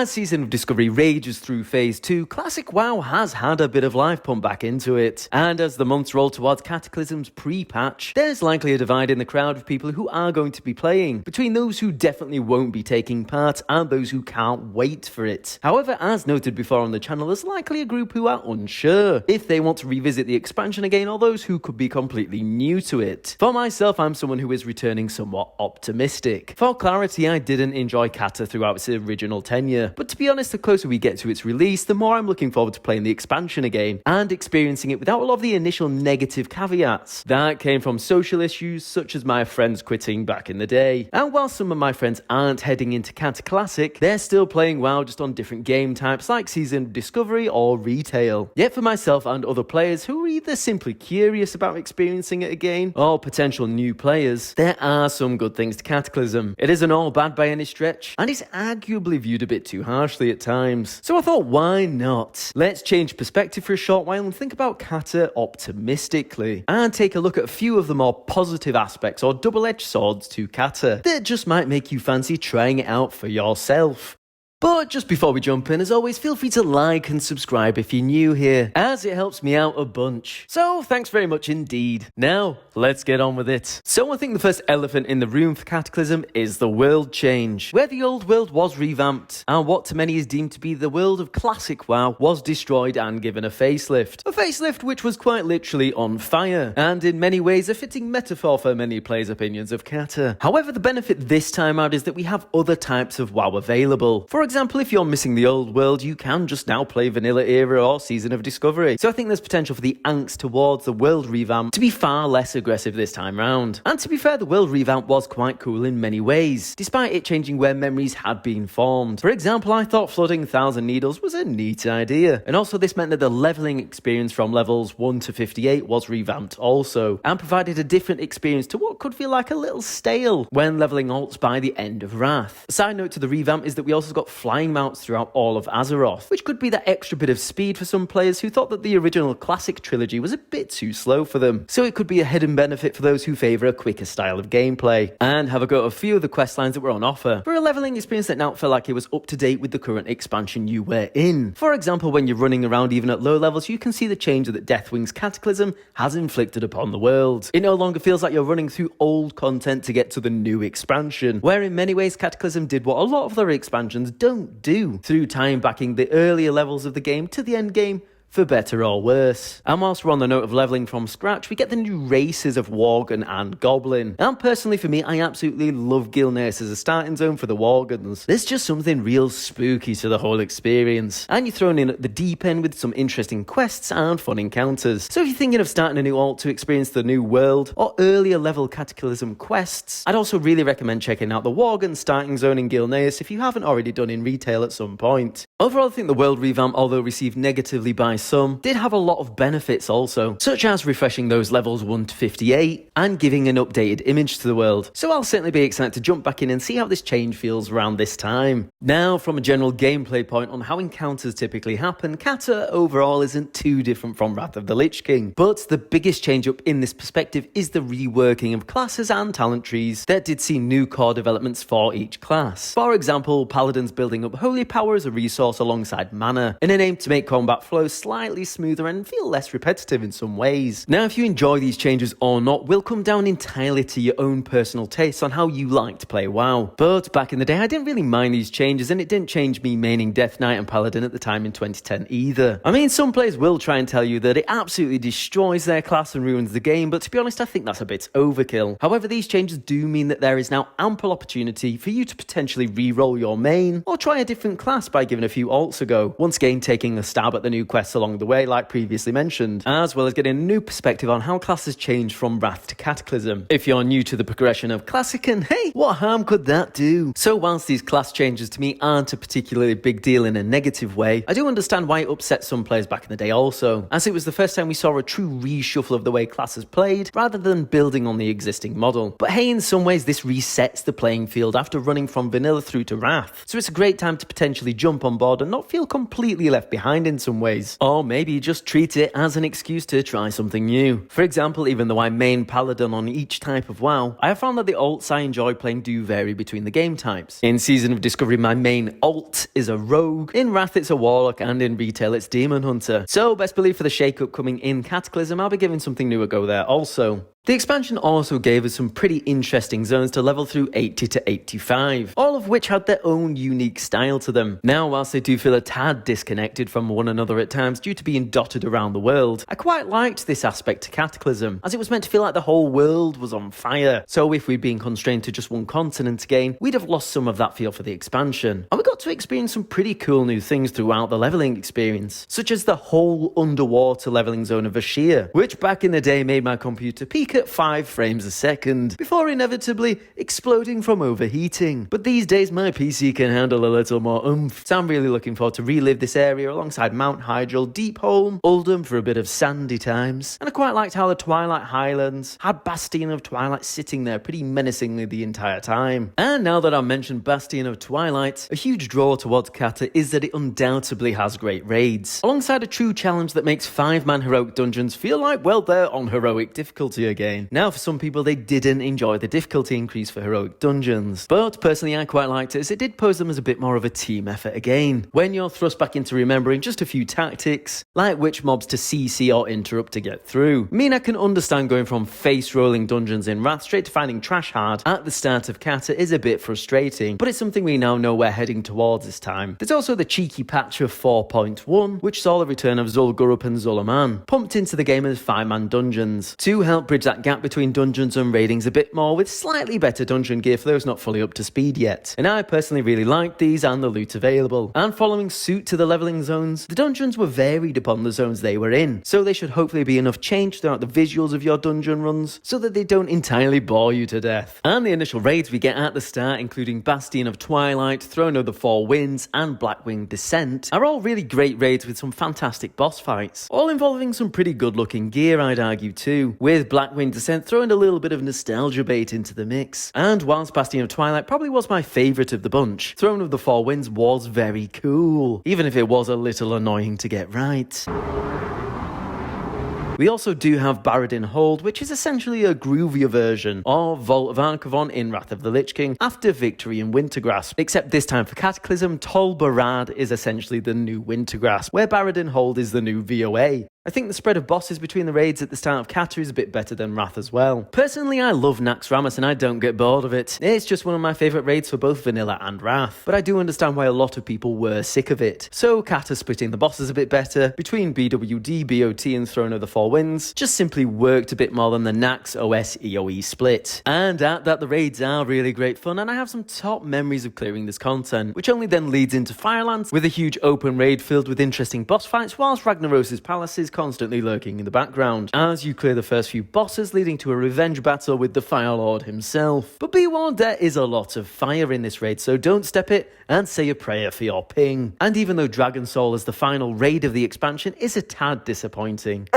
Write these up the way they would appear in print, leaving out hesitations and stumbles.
As Season of Discovery rages through Phase 2, Classic WoW has had a bit of life pumped back into it. And as the months roll towards Cataclysm's pre-patch, there's likely a divide in the crowd of people who are going to be playing, between those who definitely won't be taking part and those who can't wait for it. However, as noted before on the channel, there's likely a group who are unsure if they want to revisit the expansion again, or those who could be completely new to it. For myself, I'm someone who is returning somewhat optimistic. For clarity, I didn't enjoy Cata throughout its original tenure, but to be honest, the closer we get to its release, the more I'm looking forward to playing the expansion again and experiencing it without a lot of the initial negative caveats that came from social issues such as my friends quitting back in the day. And while some of my friends aren't heading into Cata Classic, they're still playing WoW, just on different game types like Season of Discovery or Retail. Yet for myself and other players who are either simply curious about experiencing it again or potential new players, there are some good things to Cataclysm. It isn't all bad by any stretch, and it's arguably viewed a bit too harshly at times. So I thought, why not? Let's change perspective for a short while and think about Cata optimistically, and take a look at a few of the more positive aspects or double-edged swords to Cata that just might make you fancy trying it out for yourself. But just before we jump in, as always, feel free to like and subscribe if you're new here, as it helps me out a bunch. So thanks very much indeed. Now, let's get on with it. So I think the first elephant in the room for Cataclysm is the world change, where the old world was revamped, and what to many is deemed to be the world of Classic WoW was destroyed and given a facelift. A facelift which was quite literally on fire, and in many ways a fitting metaphor for many players' opinions of Cata. However, the benefit this time out is that we have other types of WoW available. For example, if you're missing the old world, you can just now play Vanilla Era or Season of Discovery. So I think there's potential for the angst towards the world revamp to be far less aggressive this time round. And to be fair, the world revamp was quite cool in many ways, despite it changing where memories had been formed. For example, I thought flooding 1,000 Needles was a neat idea. And also this meant that the leveling experience from levels 1 to 58 was revamped also, and provided a different experience to what could feel like a little stale when leveling alts by the end of Wrath. A side note to the revamp is that we also got flying mounts throughout all of Azeroth, which could be that extra bit of speed for some players who thought that the original Classic trilogy was a bit too slow for them. So it could be a hidden benefit for those who favour a quicker style of gameplay. And have a go at a few of the questlines that were on offer for a leveling experience that now felt like it was up to date with the current expansion you were in. For example, when you're running around even at low levels, you can see the change that Deathwing's Cataclysm has inflicted upon the world. It no longer feels like you're running through old content to get to the new expansion, where in many ways Cataclysm did what a lot of their expansions don't do, through tying backing the earlier levels of the game to the end game, for better or worse. And whilst we're on the note of leveling from scratch, we get the new races of Worgen and Goblin. And personally for me, I absolutely love Gilneas as a starting zone for the Worgens. There's just something real spooky to the whole experience. And you're thrown in at the deep end with some interesting quests and fun encounters. So if you're thinking of starting a new alt to experience the new world, or earlier level Cataclysm quests, I'd also really recommend checking out the Worgen starting zone in Gilneas if you haven't already done in Retail at some point. Overall, I think the world revamp, although received negatively by some, did have a lot of benefits also, such as refreshing those levels 1 to 58 and giving an updated image to the world. So I'll certainly be excited to jump back in and see how this change feels around this time. Now, from a general gameplay point on how encounters typically happen, Cata overall isn't too different from Wrath of the Lich King, but the biggest change up in this perspective is the reworking of classes and talent trees that did see new core developments for each class. For example, Paladins building up Holy Power as a resource alongside mana, in an aim to make combat flow slightly smoother and feel less repetitive in some ways. Now, if you enjoy these changes or not will come down entirely to your own personal tastes on how you like to play WoW. But back in the day, I didn't really mind these changes, and it didn't change me maining Death Knight and Paladin at the time in 2010 either. I mean, some players will try and tell you that it absolutely destroys their class and ruins the game, but to be honest, I think that's a bit overkill. However, these changes do mean that there is now ample opportunity for you to potentially re-roll your main, or try a different class by giving a few alts a go, once again taking a stab at the new quests along the way like previously mentioned, as well as getting a new perspective on how classes change from Wrath to Cataclysm. If you're new to the progression of Classic, and hey, what harm could that do? So whilst these class changes to me aren't a particularly big deal in a negative way, I do understand why it upset some players back in the day also, as it was the first time we saw a true reshuffle of the way classes played, rather than building on the existing model. But hey, in some ways this resets the playing field after running from Vanilla through to Wrath, so it's a great time to potentially jump on board and not feel completely left behind in some ways. Or maybe just treat it as an excuse to try something new. For example, even though I main Paladin on each type of WoW, I have found that the alts I enjoy playing do vary between the game types. In Season of Discovery, my main alt is a Rogue, in Wrath it's a Warlock, and in Retail it's Demon Hunter. So best believe for the shake-up coming in Cataclysm, I'll be giving something new a go there also. The expansion also gave us some pretty interesting zones to level through 80 to 85, all of which had their own unique style to them. Now, whilst they do feel a tad disconnected from one another at times due to being dotted around the world, I quite liked this aspect to Cataclysm, as it was meant to feel like the whole world was on fire. So if we'd been constrained to just one continent again, we'd have lost some of that feel for the expansion. And we got to experience some pretty cool new things throughout the leveling experience, such as the whole underwater leveling zone of Ashir, which back in the day made my computer peak at 5 frames a second, before inevitably exploding from overheating. But these days my PC can handle a little more oomph, so I'm really looking forward to relive this area alongside Mount Hydril, Deepholm, Uldum for a bit of sandy times. And I quite liked how the Twilight Highlands had Bastion of Twilight sitting there pretty menacingly the entire time. And now that I've mentioned Bastion of Twilight, a huge draw towards Cata is that it undoubtedly has great raids, alongside a true challenge that makes 5-man heroic dungeons feel like, well, they're on heroic difficulty again. Now, for some people, they didn't enjoy the difficulty increase for heroic dungeons, but personally I quite liked it as it did pose them as a bit more of a team effort again, when you're thrust back into remembering just a few tactics, like which mobs to CC or interrupt to get through. I mean, I can understand going from face-rolling dungeons in Wrath straight to finding Trash Hard at the start of Cata is a bit frustrating, but it's something we now know we're heading towards this time. There's also the cheeky patch of 4.1, which saw the return of Zul'Gurub and Zulaman, pumped into the game as 5-man dungeons, to help bridge that gap between dungeons and raidings a bit more with slightly better dungeon gear for those not fully up to speed yet. And I personally really liked these and the loot available. And following suit to the leveling zones, the dungeons were varied upon the zones they were in, so they should hopefully be enough change throughout the visuals of your dungeon runs so that they don't entirely bore you to death. And the initial raids we get at the start, including Bastion of Twilight, Throne of the Four Winds, and Blackwing Descent, are all really great raids with some fantastic boss fights, all involving some pretty good looking gear I'd argue too, with Blackwing Descent throwing a little bit of nostalgia bait into the mix. And whilst Bastion of Twilight probably was my favourite of the bunch, Throne of the Four Winds was very cool, even if it was a little annoying to get right. We also do have Baradin Hold, which is essentially a groovier version of Vault of Archivon in Wrath of the Lich King after Victory in Wintergrasp, except this time for Cataclysm, Tol Barad is essentially the new Wintergrasp, where Baradin Hold is the new VOA. I think the spread of bosses between the raids at the start of Cata is a bit better than Wrath as well. Personally, I love Naxxramas and I don't get bored of it. It's just one of my favourite raids for both Vanilla and Wrath, but I do understand why a lot of people were sick of it. So Cata splitting the bosses a bit better between BWD, BOT and Throne of the Four Winds just simply worked a bit more than the Nax OS EOE split. And at that, the raids are really great fun, and I have some top memories of clearing this content, which only then leads into Firelands with a huge open raid filled with interesting boss fights, whilst Ragnaros' palace is constantly lurking in the background as you clear the first few bosses, leading to a revenge battle with the Fire Lord himself. But be warned, there is a lot of fire in this raid, so don't step it and say a prayer for your ping. And even though Dragon Soul as the final raid of the expansion is a tad disappointing,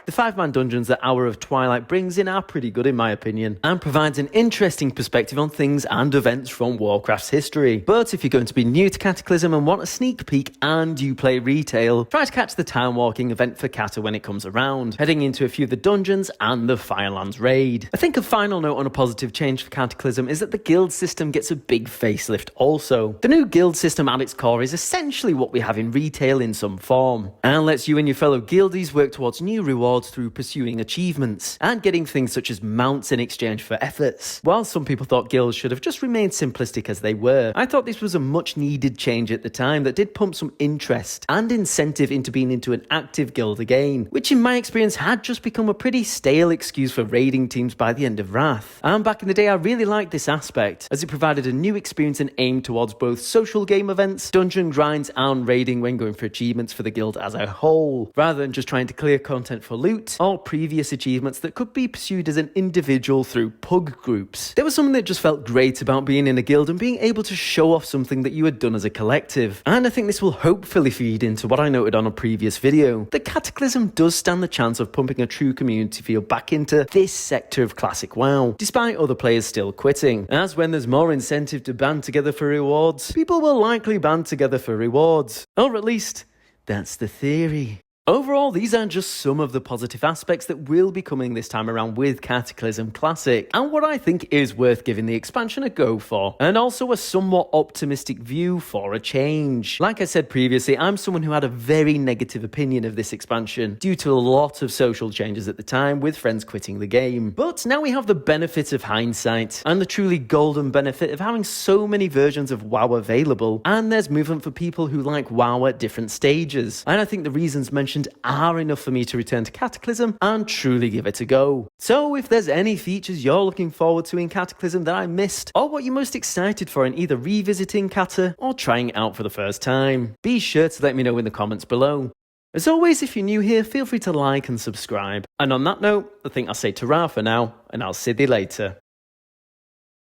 the 5-man dungeons that Hour of Twilight brings in are pretty good in my opinion, and provides an interesting perspective on things and events from Warcraft's history. But if you're going to be new to Cataclysm and want a sneak peek and you play retail, try to catch the town walking event for Cata when it comes around, heading into a few of the dungeons and the Firelands raid. I think a final note on a positive change for Cataclysm is that the guild system gets a big facelift also. The new guild system at its core is essentially what we have in retail in some form, and lets you and your fellow guildies work towards new rewards through pursuing achievements and getting things such as mounts in exchange for efforts. While some people thought guilds should have just remained simplistic as they were, I thought this was a much needed change at the time that did pump some interest and incentive into being into an active guild again, which in my experience had just become a pretty stale excuse for raiding teams by the end of Wrath. And back in the day I really liked this aspect, as it provided a new experience and aim towards both social game events, dungeon grinds and raiding when going for achievements for the guild as a whole, rather than just trying to clear content for loot or previous achievements that could be pursued as an individual through pug groups. There was something that just felt great about being in a guild and being able to show off something that you had done as a collective. And I think this will hopefully feed into what I noted on a previous video, that Cataclysm does stand the chance of pumping a true community feel back into this sector of classic WoW, despite other players still quitting. As when there's more incentive to band together for rewards, people will likely band together for rewards. Or at least, That's the theory. Overall, these are just some of the positive aspects that will be coming this time around with Cataclysm Classic, and what I think is worth giving the expansion a go for, and also a somewhat optimistic view for a change. Like I said previously, I'm someone who had a very negative opinion of this expansion due to a lot of social changes at the time with friends quitting the game. But now we have the benefit of hindsight, and the truly golden benefit of having so many versions of WoW available, and there's movement for people who like WoW at different stages. And I think the reasons mentioned are enough for me to return to Cataclysm and truly give it a go. So if there's any features you're looking forward to in Cataclysm that I missed, or what you're most excited for in either revisiting Cata or trying it out for the first time, be sure to let me know in the comments below. As always, if you're new here, feel free to like and subscribe. And on that note, I think I'll say ta-ra for now, and I'll see you later.